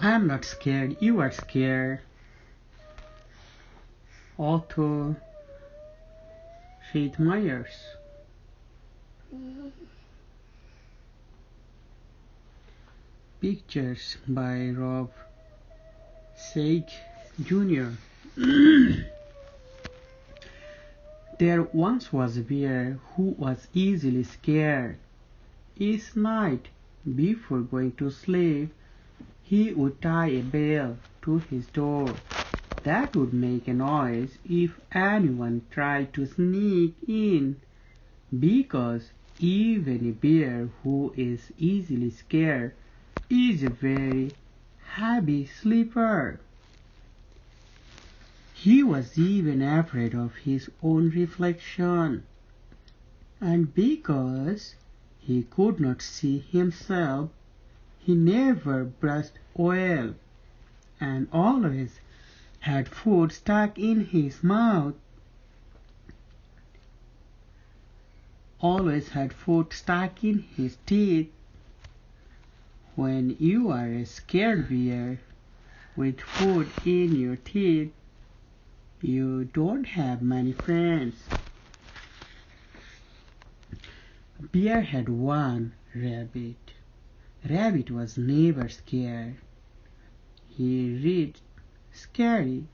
I'm not scared, you are scared. Author Sid Meier's. Pictures by Rob Sage Jr. There once was a bear who was easily scared. Each night, before going to sleep, he would tie a bell to his door that would make a noise if anyone tried to sneak in, because even a bear who is easily scared is a very heavy sleeper. He was even afraid of his own reflection, and because he could not see himself, he never brushed well, and always had food stuck in his mouth. Always had food stuck in his teeth. When you are a scared bear with food in your teeth, you don't have many friends. Bear had one rabbit. Rabbit was never scared. He read scary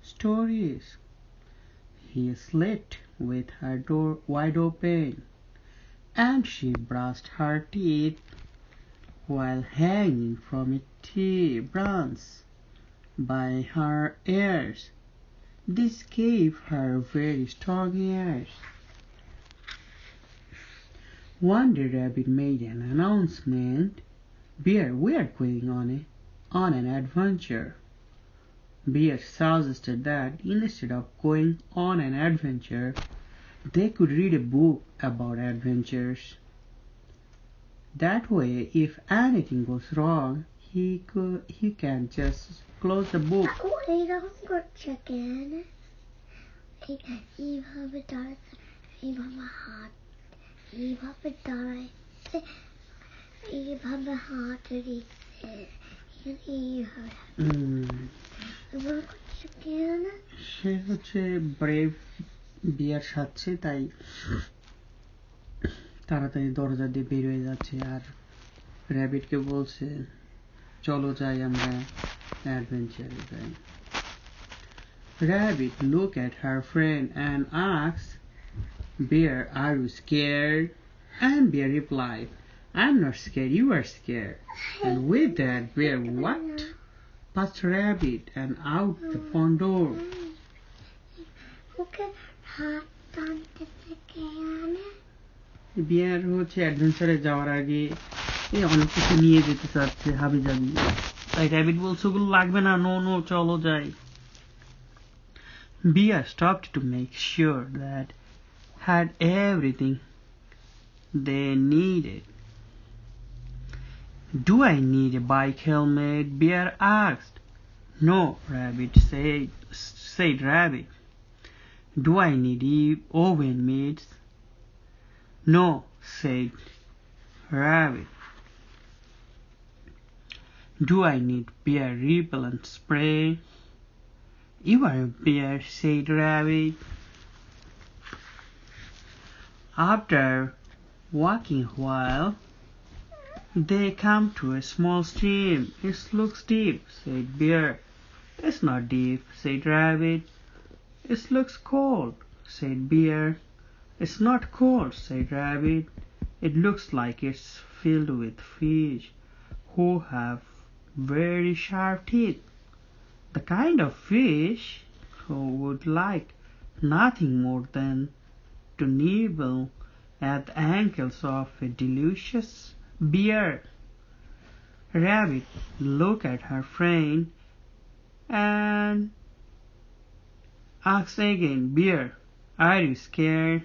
stories. He slept with her door wide open, and she brushed her teeth while hanging from a tree branch by her ears. This gave her very strong ears. One day Rabbit made an announcement. Bear, we are going on an adventure. Bear suggested that instead of going on an adventure, they could read a book about adventures. That way, if anything goes wrong, he can just close the book. Chicken. সে হচ্ছে brave বিয়ার সাথে, তাই তাড়াতাড়ি দরজা দিয়ে বের হয়ে যাচ্ছে আর র্যাবিটকে বলছে চলো যাই আমরা অ্যাডভেঞ্চারে যাই. Rabbit looked at her friend and asked, Bear, are you scared? And Bear replied, I'm not scared, you are scared. And with that, Bear walked past Rabbit and out the front door. Bear হচ্ছে অ্যাডভেঞ্চারে যাওয়ার আগে অনেক কিছু নিয়ে যেতে চাচ্ছে হাবিজাবি, তাই র্যাবিট বলছে ওগুলো লাগবে না, নো নো চলো যাই. Bear stopped to make sure that had everything they needed. Do I need a bike helmet? Bear asked. No, Rabbit said Rabbit. Do I need oven mitts? No, said Rabbit. Do I need bear repellent spray? You are a bear, said Rabbit. After walking a while, they come to a small stream. It looks deep, said Bear. It's not deep, said Rabbit. It looks cold, said Bear. It's not cold, said Rabbit. It looks like it's filled with fish who have very sharp teeth. The kind of fish who would like nothing more than to nibble at the ankles of a delicious bear. Rabbit looked at her friend and asked again, Bear, are you scared?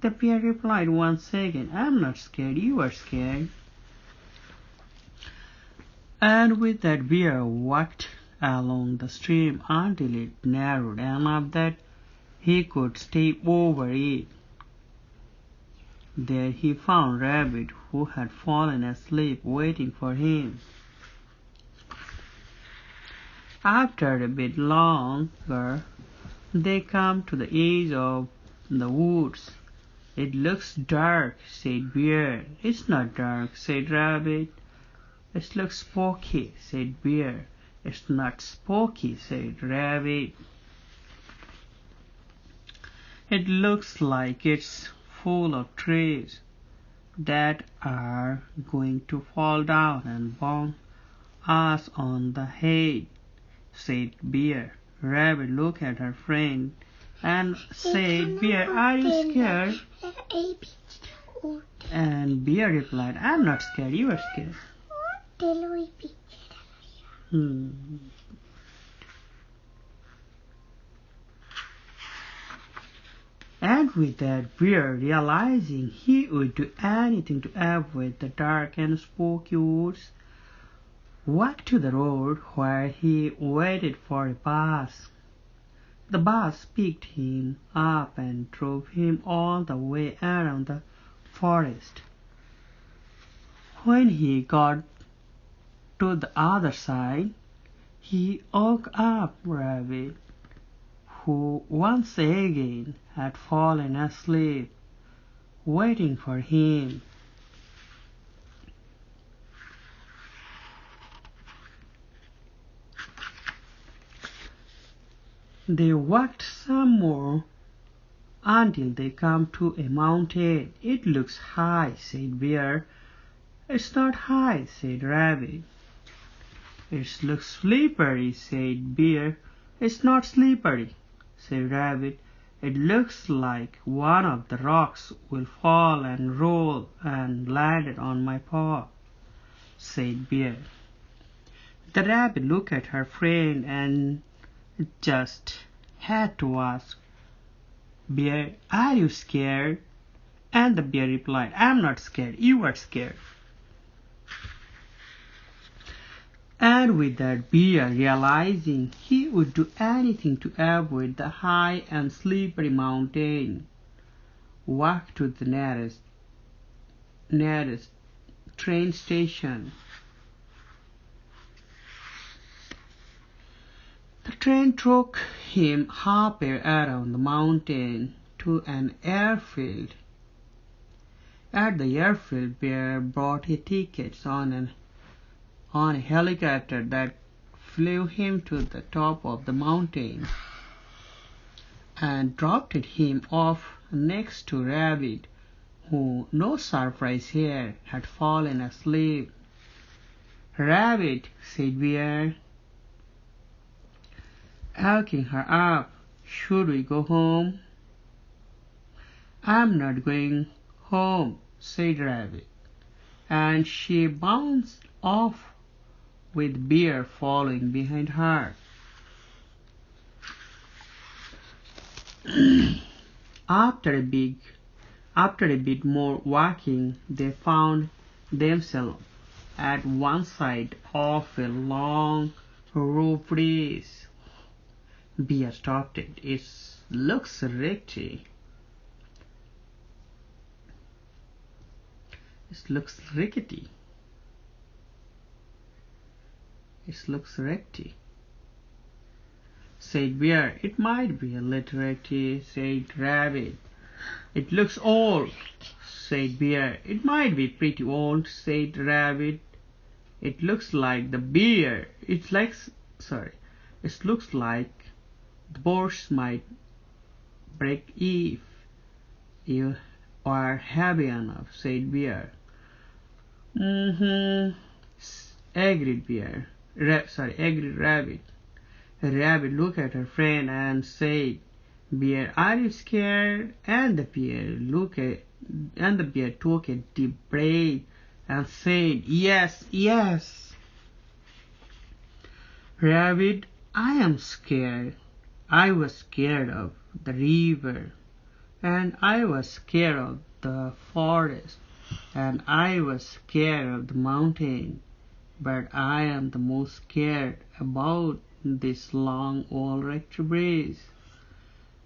The bear replied once again, I'm not scared, you are scared. And with that, Bear walked along the stream until it narrowed enough that he could step over it. There he found Rabbit, who had fallen asleep waiting for him. After a bit longer, they come to the edge of the woods. It looks dark, said Bear. It's not dark, said Rabbit. It looks spooky, said Bear. It's not spooky, said Rabbit. It looks like it's full of trees that are going to fall down and bonk us on the head, said Bear. Rabbit looked at her friend and said, Bear, are you scared? And Bear replied, I'm not scared, you are scared. And with that, Bear, realizing he would do anything to avoid the dark and spooky woods, walked to the road where he waited for a bus. The bus picked him up and drove him all the way around the forest. When he got to the other side, he woke up Rabbit, who once again had fallen asleep, waiting for him. They walked some more until they come to a mountain. It looks high, said Bear. It's not high, said Rabbit. It looks slippery, said Bear. It's not slippery, said Rabbit. It looks like one of the rocks will fall and roll and landed on my paw, said Bear. The rabbit looked at her friend and just had to ask, Bear, are you scared? And the bear replied, I'm not scared, you are scared. And with that, Bear, realizing he would do anything to avoid the high and slippery mountain, walked to the nearest train station. The train took him halfway around the mountain to an airfield. At the airfield, Bear bought his tickets on a helicopter that flew him to the top of the mountain and dropped him off next to Rabbit, who, no surprise here, had fallen asleep. Rabbit, said Bear, waking her up, should we go home? I'm not going home, said Rabbit, and she bounced off with Bear following behind her. After a bit more walking, they found themselves at one side of a long row bridge. Bear stopped it. It looks rickety. It looks rickety. Said Bear. It might be a little rickety, said Rabbit. It looks old, said Bear. It might be pretty old, said Rabbit. It looks like the bear. It looks like the boards might break if you are heavy enough, said Bear. Agreed Rabbit. Rabbit looked at her friend and said, Bear, are you scared? And the bear took a deep breath and said, Yes, yes. Rabbit, I am scared. I was scared of the river, and I was scared of the forest, and I was scared of the mountain, but I am the most scared about this long old rectory bridge.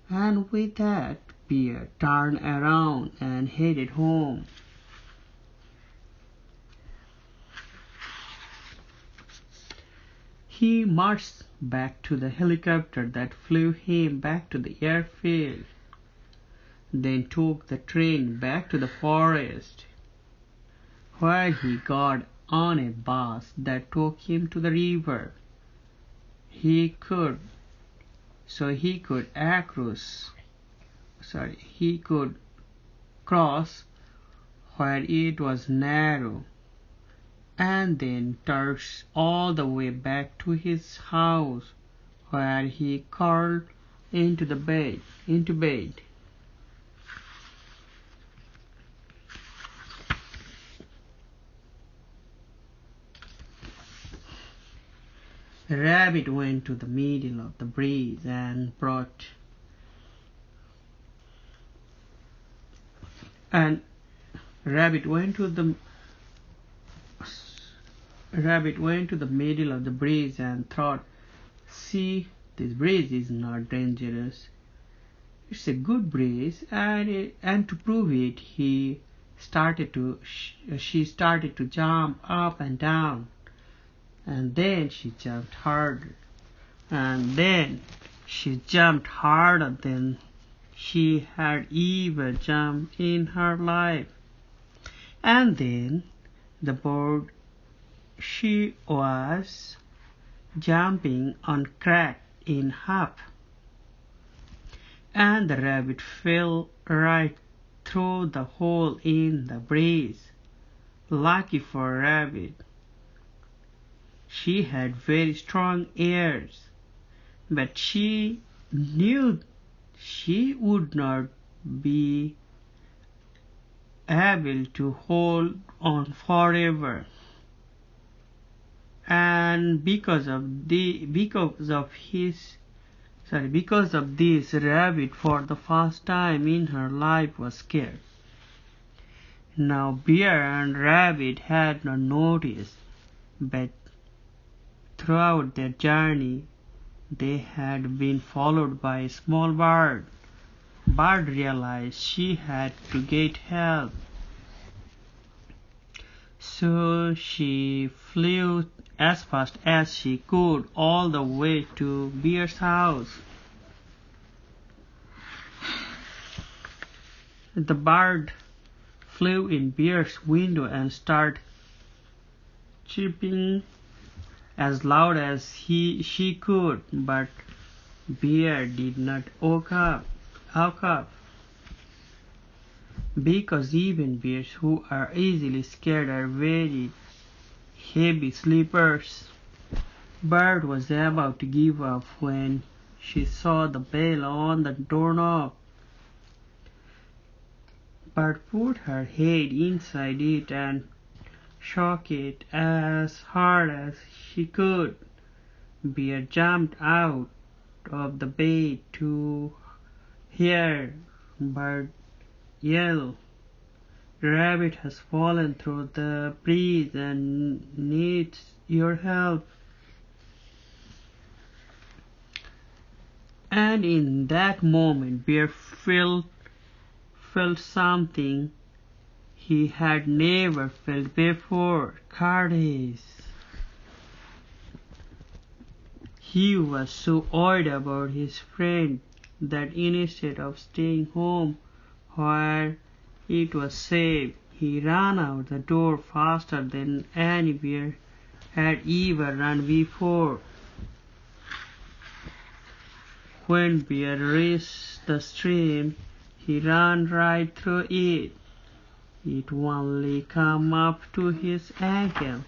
And with that, Bear turned around and headed home. He marched back to the helicopter that flew him back to the airfield, then took the train back to the forest, where he got on a bus that took him to the river. He could cross where it was narrow, and then turns all the way back to his house, where he curled into bed. The rabbit went to the middle of the bridge and middle of the bridge and thought, "See, this bridge is not dangerous. It's a good bridge." And to prove it, she started to jump up and down. And then she jumped harder. And then she jumped harder than she had ever jumped in her life. And then the board she was jumping on cracked in half, and the rabbit fell right through the hole in the bridge. Lucky for Rabbit, she had very strong ears, but she knew she would not be able to hold on forever. And because of this, Rabbit for the first time in her life was scared. Now Bear and Rabbit had not noticed, but throughout their journey they had been followed by a small bird. Bird realized she had to get help, so she flew as fast as she could all the way to Bear's house. The bird flew in Bear's window and started chirping as loud as she could, but Bear did not wake up, because even bears who are easily scared are very heavy sleepers. Bird was about to give up when she saw the bell on the doorknob. Bird put her head inside it and shook it as hard as she could. Bear jumped out of the bed to hear Bird yell, "Rabbit has fallen through the bridge and needs your help." And in that moment Bear felt something he had never felt before: courage. He was so worried about his friend that instead of staying home where it was safe, he ran out the door faster than any bear had ever run before. When Bear reached the stream, he ran right through it. It only came up to his ankle.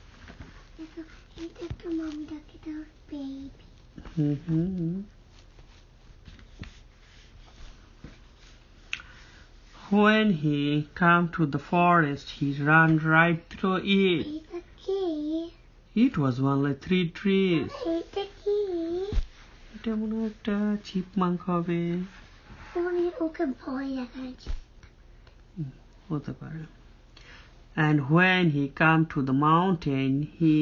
When he came to the forest, he ran right through it. It was only 3 trees. এটা মনে হয় একটা chipmunk হবে, হতে পারে। And when he came to the mountain, he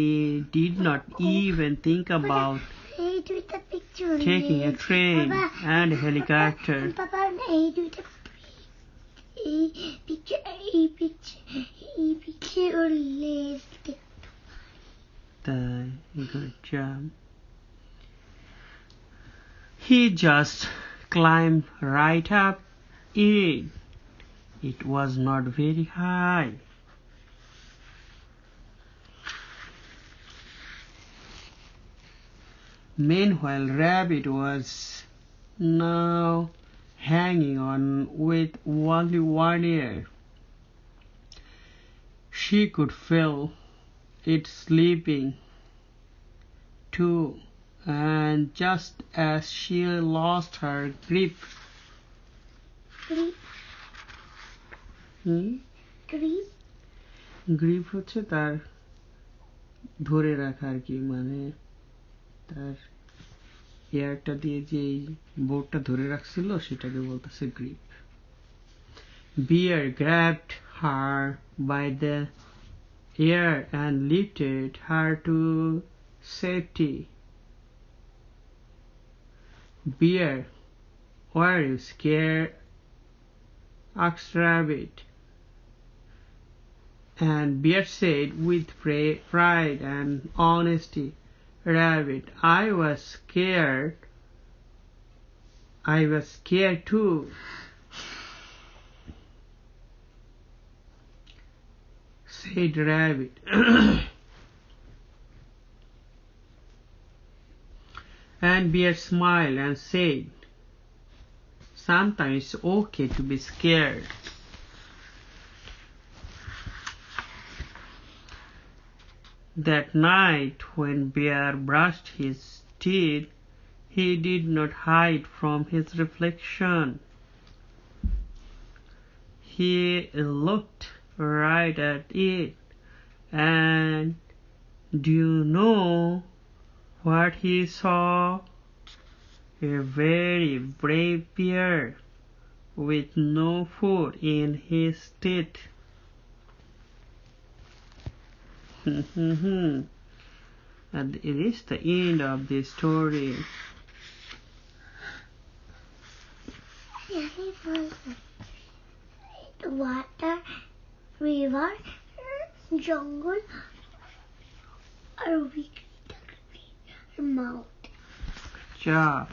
did not even think about taking a train and a helicopter. Good job. He just climbed right up it. It was not very high. Meanwhile, Rabbit was now hanging on with only one ear. She could feel it slipping too, and just as she lost her grip, grip হচ্ছে তার ধরে রাখা আর কি, মানে তার এয়ারটা দিয়ে যে বোর্ডটা ধরে রাখছিল সেটাকে বলতেছে grip. Bear grabbed her by the ear and lifted her to safety. Bear, were you scared? Asked Rabbit. And Bear said with pride and honesty, Rabbit, I was scared. I was scared too. Said Rabbit. And Bear smiled and said, sometimes it's okay to be scared. That night, when Bear brushed his teeth, he did not hide from his reflection. He looked right at it, and do you know what he saw? A very brave bear with no food in his teeth. And it is the end of the story. Water, river, jungle, or we can mountain. Good job.